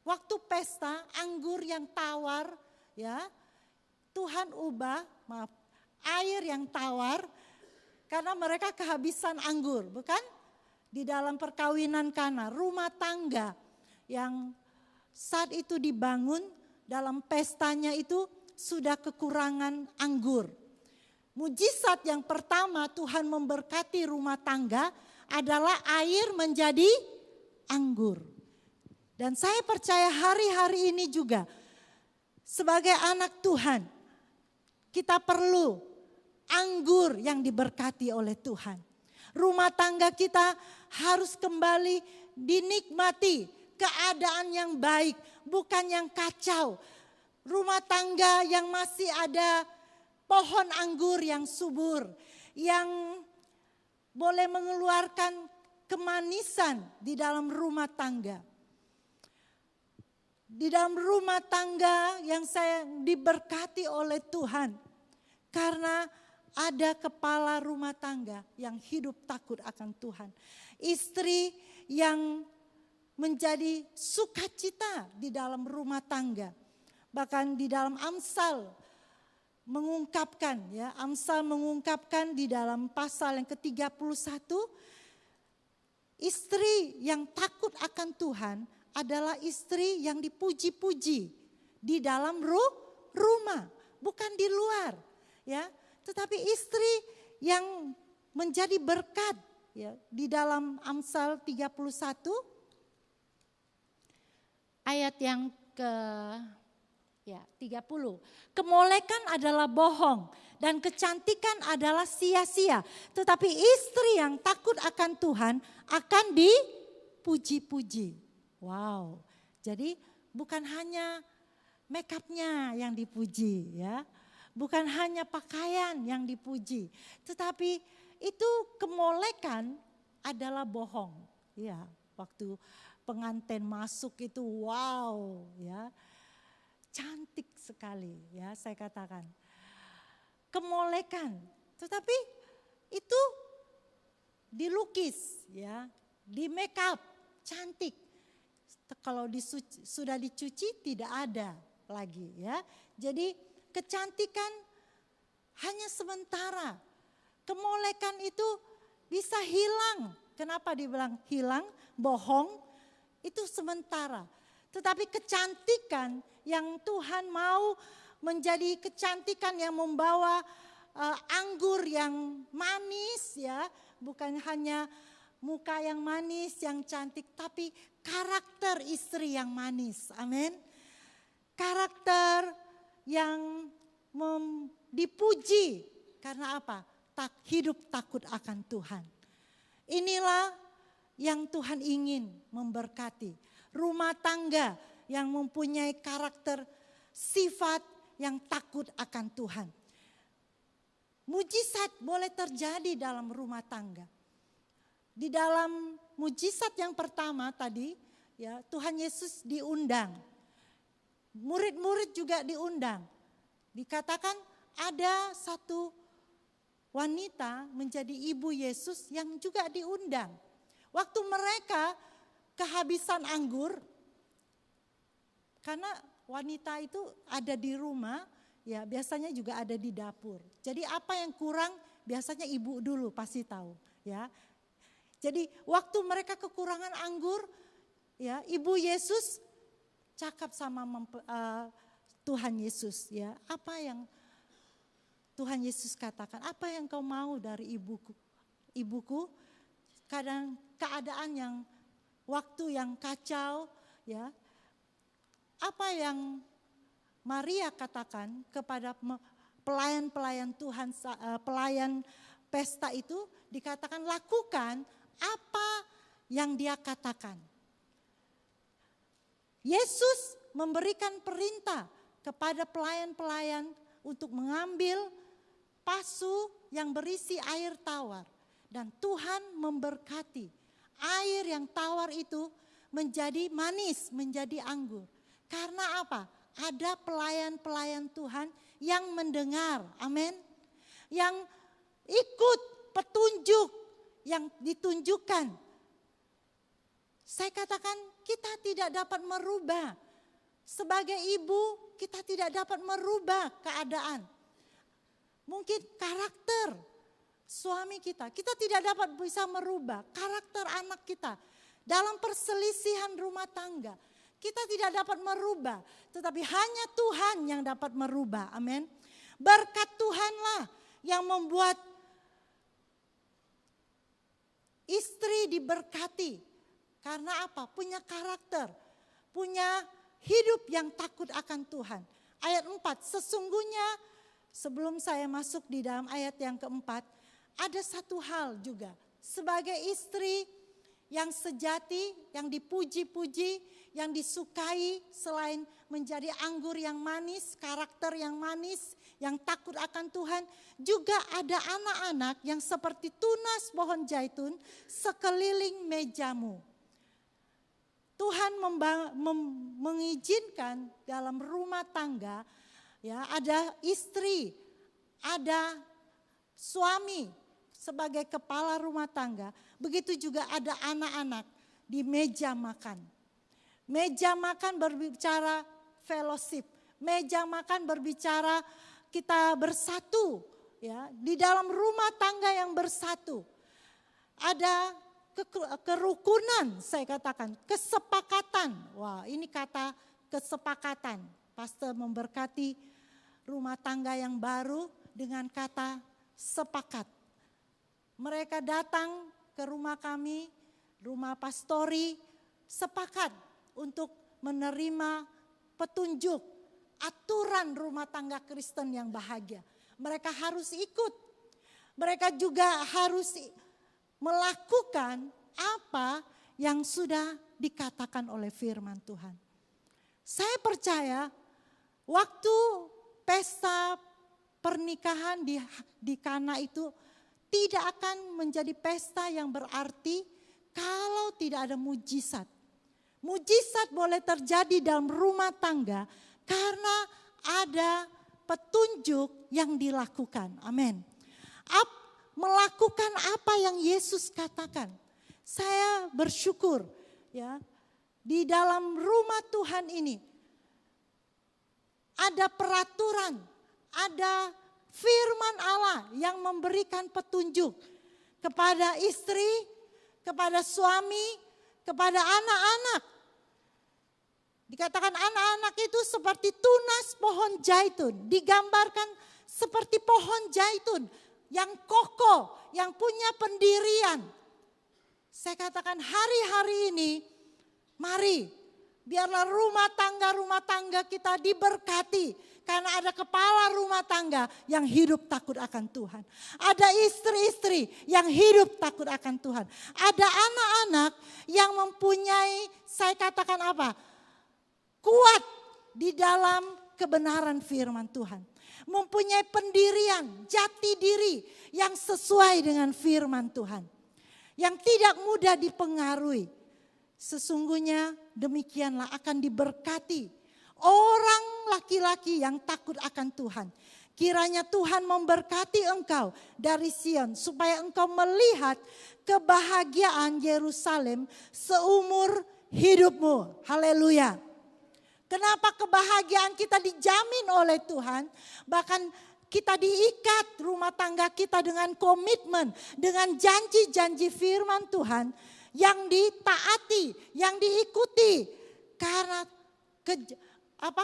waktu pesta anggur yang tawar, ya, Tuhan ubah, air yang tawar karena mereka kehabisan anggur, bukan? Di dalam perkawinan Kana, rumah tangga yang saat itu dibangun dalam pestanya itu sudah kekurangan anggur. Mujizat yang pertama Tuhan memberkati rumah tangga adalah air menjadi anggur. Dan saya percaya hari-hari ini juga sebagai anak Tuhan kita perlu anggur yang diberkati oleh Tuhan. Rumah tangga kita harus kembali dinikmati keadaan yang baik, bukan yang kacau. Rumah tangga yang masih ada pohon anggur yang subur, yang boleh mengeluarkan kemanisan di dalam rumah tangga. Di dalam rumah tangga yang saya diberkati oleh Tuhan. Karena ada kepala rumah tangga yang hidup takut akan Tuhan. Istri yang menjadi sukacita di dalam rumah tangga. Bahkan di dalam Amsal mengungkapkan, ya, Amsal mengungkapkan di dalam pasal yang ke-31, istri yang takut akan Tuhan adalah istri yang dipuji-puji di dalam rumah, bukan di luar, ya. Tetapi istri yang menjadi berkat, ya, di dalam Amsal 31 ayat yang ke 30. Kemolekan adalah bohong dan kecantikan adalah sia-sia. Tetapi istri yang takut akan Tuhan akan dipuji-puji. Wow. Jadi bukan hanya make up-nya yang dipuji, ya. Bukan hanya pakaian yang dipuji. Tetapi itu kemolekan adalah bohong. Ya, waktu pengantin masuk itu wow, ya. Cantik sekali, ya, saya katakan. Kemolekan, tetapi itu dilukis, ya, di make up, cantik. Kalau sudah dicuci tidak ada lagi, ya. Jadi kecantikan hanya sementara. Kemolekan itu bisa hilang. Kenapa dibilang hilang? Bohong, itu sementara. Tetapi kecantikan yang Tuhan mau menjadi kecantikan yang membawa anggur yang manis, ya, bukan hanya muka yang manis, yang cantik, tapi karakter istri yang manis. Amin. Karakter yang dipuji karena apa? Hidup takut akan Tuhan. Inilah yang Tuhan ingin memberkati. Rumah tangga yang mempunyai karakter sifat yang takut akan Tuhan. Mujizat boleh terjadi dalam rumah tangga. Di dalam mujizat yang pertama tadi, ya, Tuhan Yesus diundang. Murid-murid juga diundang. Dikatakan ada satu wanita menjadi ibu Yesus yang juga diundang. Waktu mereka kehabisan anggur, karena wanita itu ada di rumah, ya biasanya juga ada di dapur. Jadi apa yang kurang biasanya ibu dulu pasti tahu, ya. Jadi waktu mereka kekurangan anggur, ya, ibu Yesus cakap sama Tuhan Yesus, ya, apa yang Tuhan Yesus katakan, apa yang kau mau dari ibuku? Kadang keadaan yang waktu yang kacau, ya. Apa yang Maria katakan kepada pelayan-pelayan Tuhan, pelayan pesta itu, dikatakan lakukan apa yang dia katakan. Yesus memberikan perintah kepada pelayan-pelayan untuk mengambil pasu yang berisi air tawar. Dan Tuhan memberkati air yang tawar itu menjadi manis, menjadi anggur. Karena apa? Ada pelayan-pelayan Tuhan yang mendengar, amin. Yang ikut petunjuk yang ditunjukkan Saya katakan kita tidak dapat merubah. Sebagai ibu kita tidak dapat merubah keadaan. Mungkin karakter suami kita tidak dapat bisa merubah karakter anak kita. Dalam perselisihan rumah tangga kita tidak dapat merubah. Tetapi hanya Tuhan yang dapat merubah. Amin. Berkat Tuhanlah yang membuat istri diberkati. Karena apa? Punya karakter. Punya hidup yang takut akan Tuhan. Ayat 4, sesungguhnya sebelum saya masuk di dalam ayat yang keempat, ada satu hal juga. Sebagai istri yang sejati, yang dipuji-puji, yang disukai selain menjadi anggur yang manis, karakter yang manis, yang takut akan Tuhan. Juga ada anak-anak yang seperti tunas pohon zaitun sekeliling mejamu. Tuhan mengizinkan dalam rumah tangga, ya, ada istri, ada suami sebagai kepala rumah tangga. Begitu juga ada anak-anak di meja makan. Meja makan berbicara fellowship. Meja makan berbicara kita bersatu, ya, di dalam rumah tangga yang bersatu. Ada kerukunan, saya katakan, kesepakatan. Wah, ini kata kesepakatan. Pastor memberkati rumah tangga yang baru dengan kata sepakat. Mereka datang ke rumah kami, rumah pastori, sepakat untuk menerima petunjuk aturan rumah tangga Kristen yang bahagia. Mereka harus ikut. Mereka juga harus melakukan apa yang sudah dikatakan oleh firman Tuhan. Saya percaya waktu pesta pernikahan di Kana itu tidak akan menjadi pesta yang berarti kalau tidak ada mujizat. Mujizat boleh terjadi dalam rumah tangga karena ada petunjuk yang dilakukan. Amin. Melakukan apa yang Yesus katakan. Saya bersyukur, ya, di dalam rumah Tuhan ini ada peraturan, ada firman Allah yang memberikan petunjuk kepada istri, kepada suami, kepada anak-anak. Dikatakan anak-anak itu seperti tunas pohon zaitun, digambarkan seperti pohon zaitun yang kokoh, yang punya pendirian. Saya katakan hari-hari ini, mari biarlah rumah tangga kita diberkati. Karena ada kepala rumah tangga yang hidup takut akan Tuhan. Ada istri-istri yang hidup takut akan Tuhan. Ada anak-anak yang mempunyai, saya katakan apa? Kuat di dalam kebenaran firman Tuhan. Mempunyai pendirian, jati diri yang sesuai dengan firman Tuhan. Yang tidak mudah dipengaruhi. Sesungguhnya demikianlah akan diberkati orang laki-laki yang takut akan Tuhan. Kiranya Tuhan memberkati engkau dari Sion supaya engkau melihat kebahagiaan Yerusalem seumur hidupmu. Haleluya. Kenapa kebahagiaan kita dijamin oleh Tuhan? Bahkan kita diikat rumah tangga kita dengan komitmen, dengan janji-janji firman Tuhan yang ditaati, yang diikuti. Karena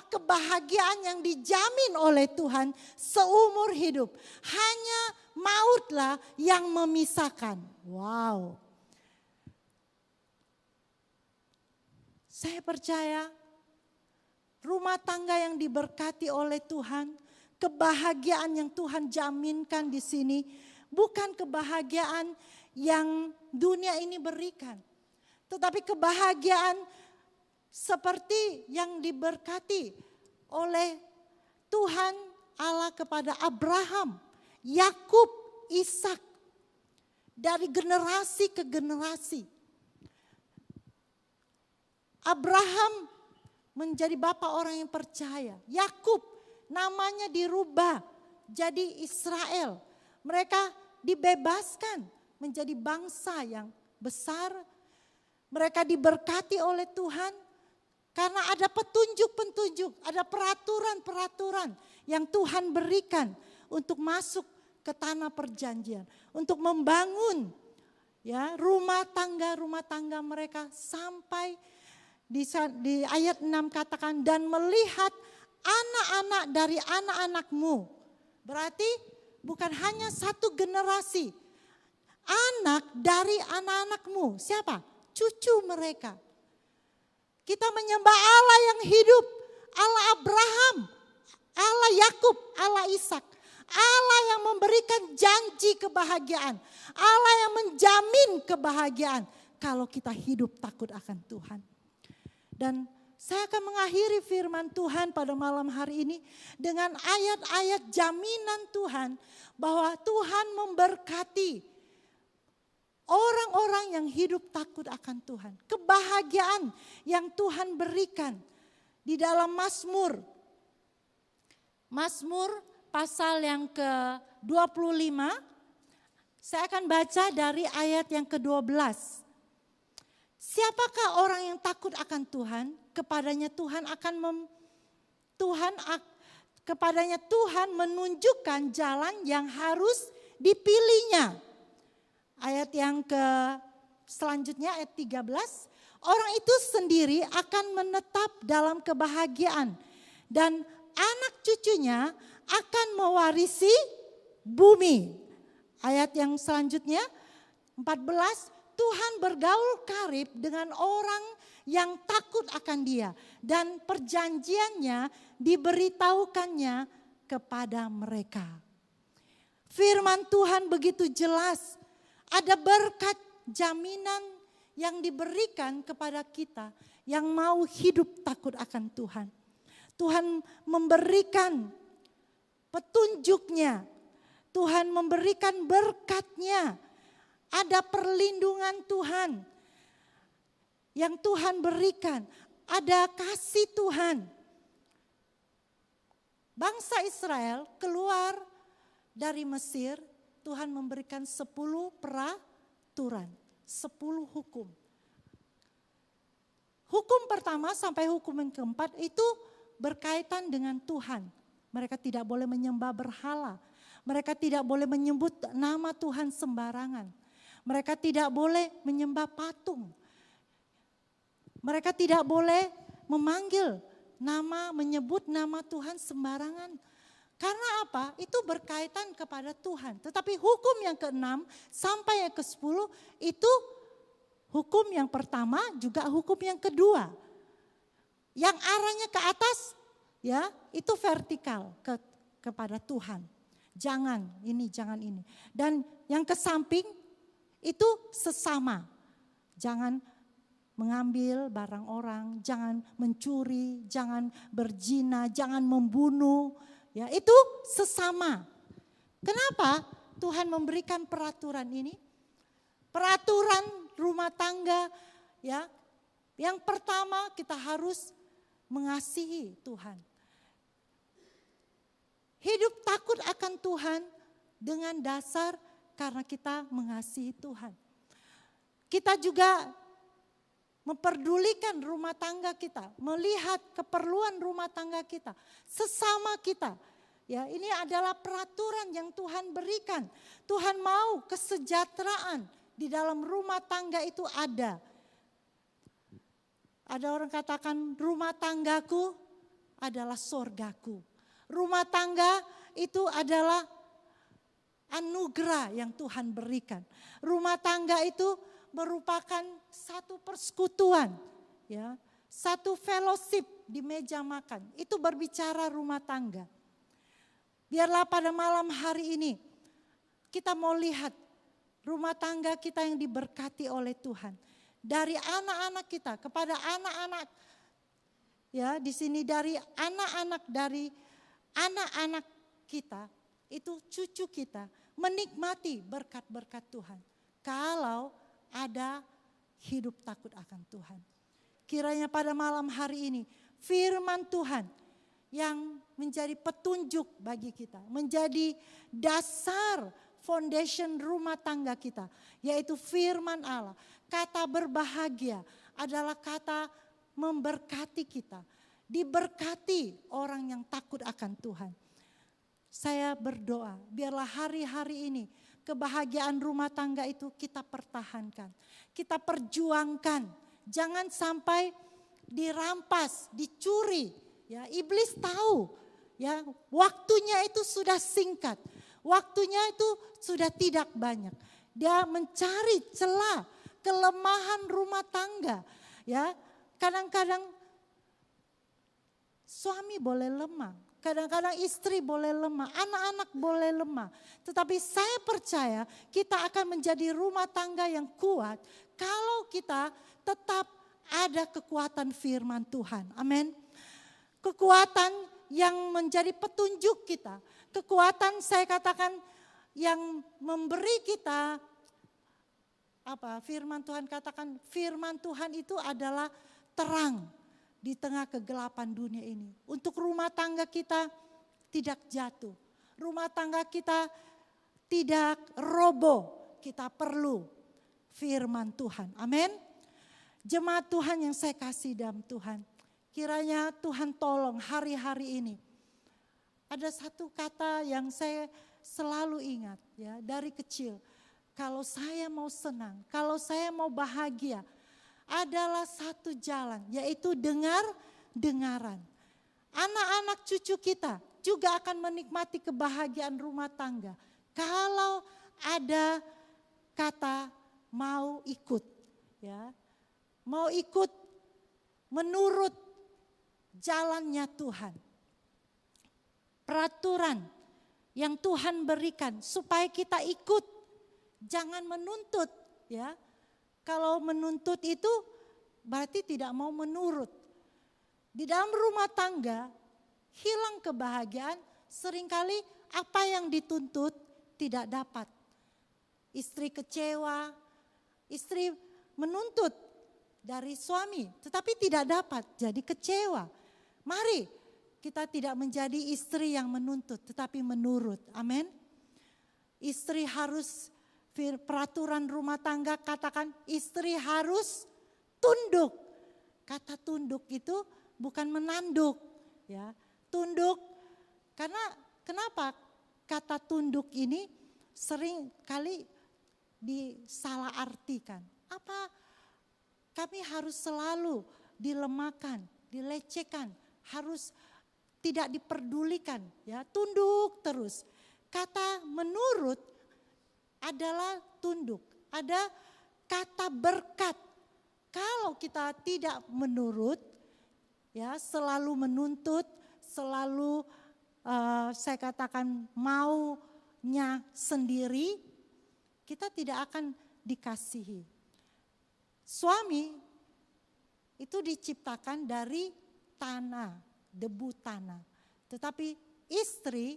kebahagiaan yang dijamin oleh Tuhan seumur hidup. Hanya mautlah yang memisahkan. Wow. Saya percaya rumah tangga yang diberkati oleh Tuhan, kebahagiaan yang Tuhan jaminkan di sini bukan kebahagiaan yang dunia ini berikan. Tetapi kebahagiaan seperti yang diberkati oleh Tuhan Allah kepada Abraham, Yakub, Ishak, dari generasi ke generasi. Abraham menjadi bapak orang yang percaya. Yakub namanya dirubah jadi Israel. Mereka dibebaskan menjadi bangsa yang besar. Mereka diberkati oleh Tuhan karena ada petunjuk-petunjuk, ada peraturan-peraturan yang Tuhan berikan untuk masuk ke tanah perjanjian, untuk membangun ya rumah tangga mereka sampai di ayat 6 katakan dan melihat anak-anak dari anak-anakmu. Berarti bukan hanya satu generasi, anak dari anak-anakmu. Siapa? Cucu mereka. Kita menyembah Allah yang hidup, Allah Abraham, Allah Yakub, Allah Ishak. Allah yang memberikan janji kebahagiaan, Allah yang menjamin kebahagiaan kalau kita hidup takut akan Tuhan. Dan saya akan mengakhiri firman Tuhan pada malam hari ini dengan ayat-ayat jaminan Tuhan bahwa Tuhan memberkati orang-orang yang hidup takut akan Tuhan. Kebahagiaan yang Tuhan berikan di dalam Mazmur pasal yang ke-25. Saya akan baca dari ayat yang ke-12. Siapakah orang yang takut akan Tuhan? Kepadanya Tuhan menunjukkan jalan yang harus dipilihnya. Ayat yang selanjutnya ayat 13. Orang itu sendiri akan menetap dalam kebahagiaan dan anak cucunya akan mewarisi bumi. Ayat yang selanjutnya 14. Tuhan bergaul karib dengan orang yang takut akan Dia dan perjanjiannya diberitahukannya kepada mereka. Firman Tuhan begitu jelas, ada berkat jaminan yang diberikan kepada kita yang mau hidup takut akan Tuhan. Tuhan memberikan petunjuknya, Tuhan memberikan berkatnya. Ada perlindungan Tuhan yang Tuhan berikan. Ada kasih Tuhan. Bangsa Israel keluar dari Mesir, Tuhan memberikan 10 peraturan, 10 hukum. Hukum pertama sampai hukum yang keempat itu berkaitan dengan Tuhan. Mereka tidak boleh menyembah berhala. Mereka tidak boleh menyebut nama Tuhan sembarangan. Mereka tidak boleh menyembah patung. Mereka tidak boleh menyebut nama Tuhan sembarangan. Karena apa? Itu berkaitan kepada Tuhan. Tetapi hukum yang ke-6 sampai yang ke-10 itu hukum yang pertama juga hukum yang kedua. Yang arahnya ke atas ya itu vertikal kepada Tuhan. Jangan ini, jangan ini. Dan yang ke samping itu sesama. Jangan mengambil barang orang, jangan mencuri, jangan berzina, jangan membunuh. Ya, itu sesama. Kenapa Tuhan memberikan peraturan ini? Peraturan rumah tangga ya. Yang pertama kita harus mengasihi Tuhan. Hidup takut akan Tuhan dengan dasar karena kita mengasihi Tuhan. Kita juga memperdulikan rumah tangga kita, melihat keperluan rumah tangga kita, sesama kita. Ya, ini adalah peraturan yang Tuhan berikan. Tuhan mau kesejahteraan di dalam rumah tangga itu ada. Ada orang katakan rumah tanggaku adalah sorgaku. Rumah tangga itu adalah anugerah yang Tuhan berikan. Rumah tangga itu merupakan satu persekutuan, ya, satu fellowship di meja makan. Itu berbicara rumah tangga. Biarlah pada malam hari ini kita mau lihat rumah tangga kita yang diberkati oleh Tuhan. Dari anak-anak kita kepada anak-anak, ya di sini dari anak-anak kita, itu cucu kita menikmati berkat-berkat Tuhan. Kalau ada hidup takut akan Tuhan. Kiranya pada malam hari ini firman Tuhan yang menjadi petunjuk bagi kita, menjadi dasar foundation rumah tangga kita, yaitu firman Allah. Kata berbahagia adalah kata memberkati kita. Diberkati orang yang takut akan Tuhan. Saya berdoa, biarlah hari-hari ini kebahagiaan rumah tangga itu kita pertahankan. Kita perjuangkan. Jangan sampai dirampas, dicuri. Ya, iblis tahu, ya, waktunya itu sudah singkat. Waktunya itu sudah tidak banyak. Dia mencari celah kelemahan rumah tangga. Ya, kadang-kadang suami boleh lemah, kadang-kadang istri boleh lemah, anak-anak boleh lemah. Tetapi saya percaya kita akan menjadi rumah tangga yang kuat kalau kita tetap ada kekuatan firman Tuhan. Amin. Kekuatan yang menjadi petunjuk kita. Kekuatan saya katakan yang memberi kita firman Tuhan katakan, firman Tuhan itu adalah terang di tengah kegelapan dunia ini. Untuk rumah tangga kita tidak jatuh. Rumah tangga kita tidak roboh. Kita perlu firman Tuhan. Amin. Jemaat Tuhan yang saya kasih dalam Tuhan. Kiranya Tuhan tolong hari-hari ini. Ada satu kata yang saya selalu ingat ya dari kecil. Kalau saya mau senang, kalau saya mau bahagia, adalah satu jalan, yaitu dengaran. Anak-anak cucu kita juga akan menikmati kebahagiaan rumah tangga. Kalau ada kata mau ikut, ya, mau ikut menurut jalannya Tuhan. Peraturan yang Tuhan berikan supaya kita ikut, jangan menuntut, ya. Kalau menuntut itu berarti tidak mau menurut. Di dalam rumah tangga hilang kebahagiaan, seringkali apa yang dituntut tidak dapat. Istri kecewa, istri menuntut dari suami tetapi tidak dapat, jadi kecewa. Mari kita tidak menjadi istri yang menuntut tetapi menurut. Amin. Istri harus, peraturan rumah tangga katakan istri harus tunduk. Kata tunduk itu bukan menanduk, ya. Tunduk, karena kenapa kata tunduk ini sering kali disalah artikan. Apa kami harus selalu dilemahkan, dilecehkan, harus tidak diperdulikan, ya. Tunduk terus. Kata menurut adalah tunduk. Ada kata berkat. Kalau kita tidak menurut, ya, selalu menuntut, selalu saya katakan maunya sendiri, kita tidak akan dikasihi. Suami itu diciptakan dari tanah, debu tanah. Tetapi istri,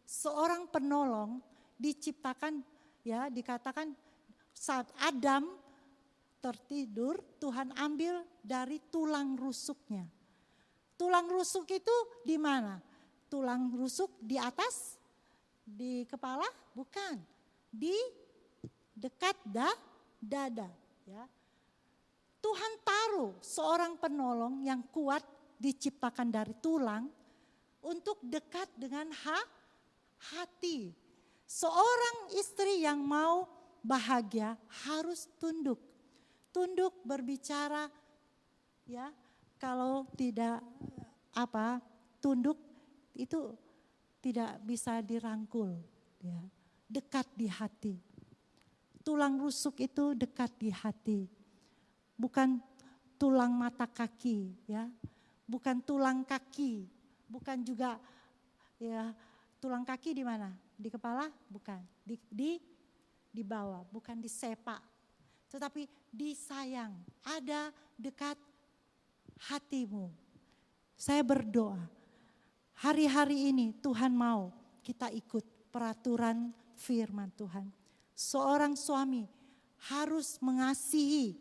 seorang penolong, diciptakan, ya, dikatakan saat Adam tertidur, Tuhan ambil dari tulang rusuknya. Tulang rusuk itu di mana? Tulang rusuk di atas, di kepala? Bukan. Di dekat dada. Ya. Tuhan taruh seorang penolong yang kuat diciptakan dari tulang untuk dekat dengan hati. Seorang istri yang mau bahagia harus tunduk. Tunduk berbicara, ya. Kalau tidak tunduk itu tidak bisa dirangkul, ya. Dekat di hati. Tulang rusuk itu dekat di hati. Bukan tulang mata kaki, ya. Bukan tulang kaki, bukan juga, ya, tulang kaki di mana? Di kepala? Bukan. Di bawah, bukan di sepak. Tetapi disayang, ada dekat hatimu. Saya berdoa, hari-hari ini Tuhan mau kita ikut peraturan firman Tuhan. Seorang suami harus mengasihi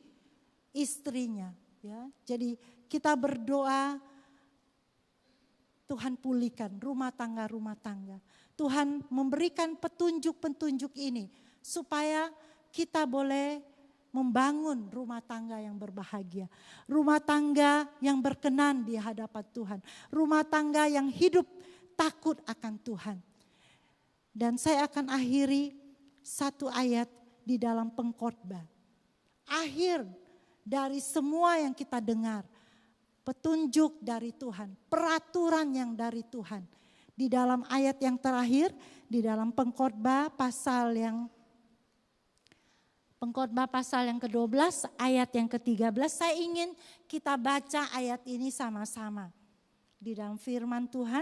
istrinya, ya. Jadi kita berdoa, Tuhan pulihkan rumah tangga. Tuhan memberikan petunjuk-petunjuk ini supaya kita boleh membangun rumah tangga yang berbahagia. Rumah tangga yang berkenan di hadapan Tuhan. Rumah tangga yang hidup takut akan Tuhan. Dan saya akan akhiri satu ayat di dalam Pengkhotbah. Akhir dari semua yang kita dengar. Petunjuk dari Tuhan. Peraturan yang dari Tuhan. Di dalam ayat yang terakhir, di dalam Pengkhotbah pasal yang ke-12, ayat yang ke-13. Saya ingin kita baca ayat ini sama-sama. Di dalam firman Tuhan.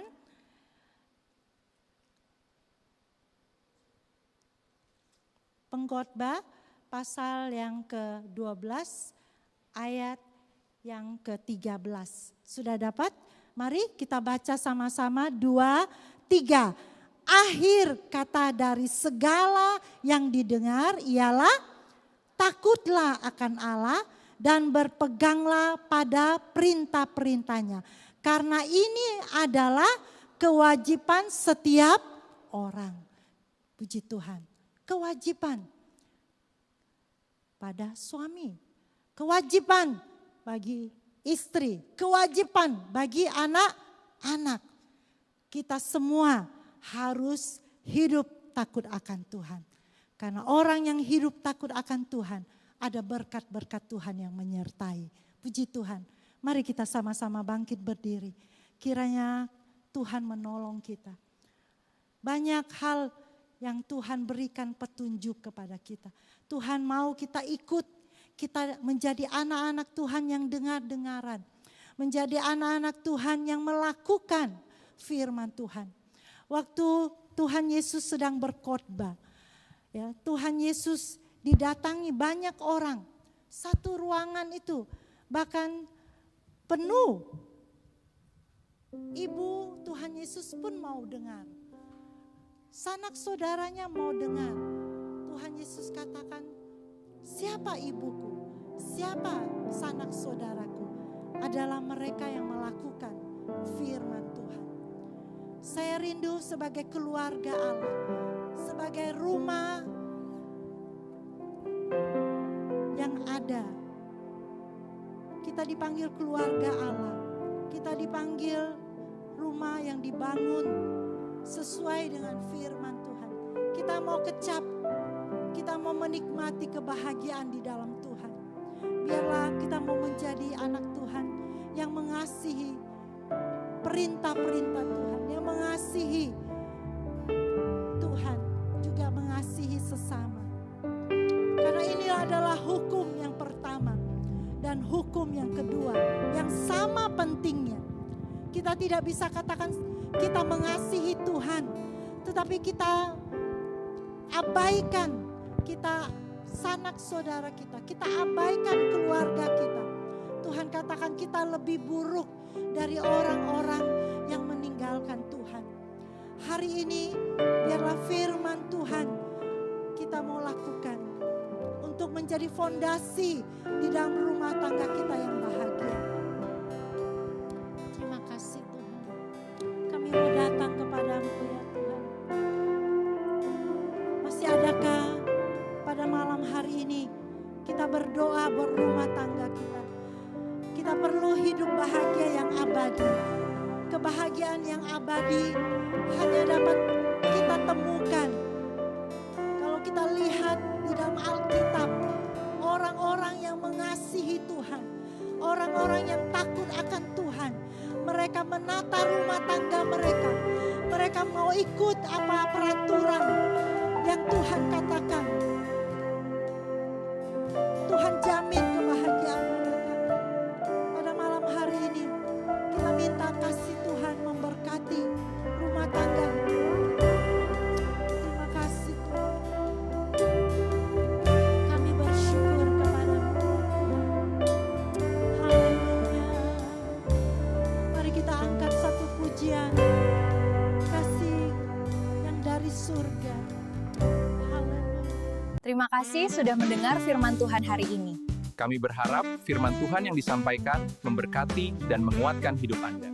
Pengkhotbah pasal yang ke-12, ayat yang ke-13. Sudah dapat? Mari kita baca sama-sama, 2, 3. Akhir kata dari segala yang didengar ialah takutlah akan Allah dan berpeganglah pada perintah-perintahnya. Karena ini adalah kewajiban setiap orang. Puji Tuhan. Kewajiban pada suami. Kewajiban bagi istri, kewajiban bagi anak-anak. Kita semua harus hidup takut akan Tuhan. Karena orang yang hidup takut akan Tuhan, ada berkat-berkat Tuhan yang menyertai. Puji Tuhan. Mari kita sama-sama bangkit berdiri. Kiranya Tuhan menolong kita. Banyak hal yang Tuhan berikan petunjuk kepada kita. Tuhan mau kita ikut. Kita menjadi anak-anak Tuhan yang dengar-dengaran. Menjadi anak-anak Tuhan yang melakukan firman Tuhan. Waktu Tuhan Yesus sedang berkhotbah, ya, Tuhan Yesus didatangi banyak orang. Satu ruangan itu bahkan penuh. Ibu Tuhan Yesus pun mau dengar. Sanak saudaranya mau dengar. Tuhan Yesus katakan, siapa ibuku? Siapa sanak saudaraku? Adalah mereka yang melakukan firman Tuhan. Saya rindu sebagai keluarga Allah, sebagai rumah yang ada. Kita dipanggil keluarga Allah. Kita dipanggil rumah yang dibangun sesuai dengan firman Tuhan. Kita mau kecap, kita mau menikmati kebahagiaan di dalam Tuhan. Biarlah kita mau menjadi anak Tuhan yang mengasihi perintah-perintah Tuhan, yang mengasihi Tuhan, juga mengasihi sesama. Karena ini adalah hukum yang pertama dan hukum yang kedua yang sama pentingnya. Kita tidak bisa katakan kita mengasihi Tuhan, tetapi kita abaikan kita sanak saudara kita abaikan keluarga kita. Tuhan katakan kita lebih buruk dari orang-orang yang meninggalkan Tuhan. Hari ini biarlah firman Tuhan kita mau lakukan untuk menjadi fondasi di dalam rumah tangga kita yang bahagia. Terima kasih Tuhan. Kami mau datang kepadamu ya Tuhan. Masih adakah pada malam hari ini kita berdoa buat rumah tangga kita. Kita perlu hidup bahagia yang abadi. Kebahagiaan yang abadi hanya dapat kita temukan kalau kita lihat di dalam Alkitab. Orang-orang yang mengasihi Tuhan, orang-orang yang takut akan Tuhan, mereka menata rumah tangga mereka. Mereka mau ikut apa peraturan yang Tuhan katakan. Tuhan jamin kebahagiaan mereka. Pada malam hari ini kita minta kasih Tuhan memberkati rumah tangga. Terima kasih Tuhan. Kami bersyukur kepada-Mu. Haleluya. Mari kita angkat satu pujian kasih yang dari surga. Terima kasih sudah mendengar firman Tuhan hari ini. Kami berharap firman Tuhan yang disampaikan memberkati dan menguatkan hidup Anda.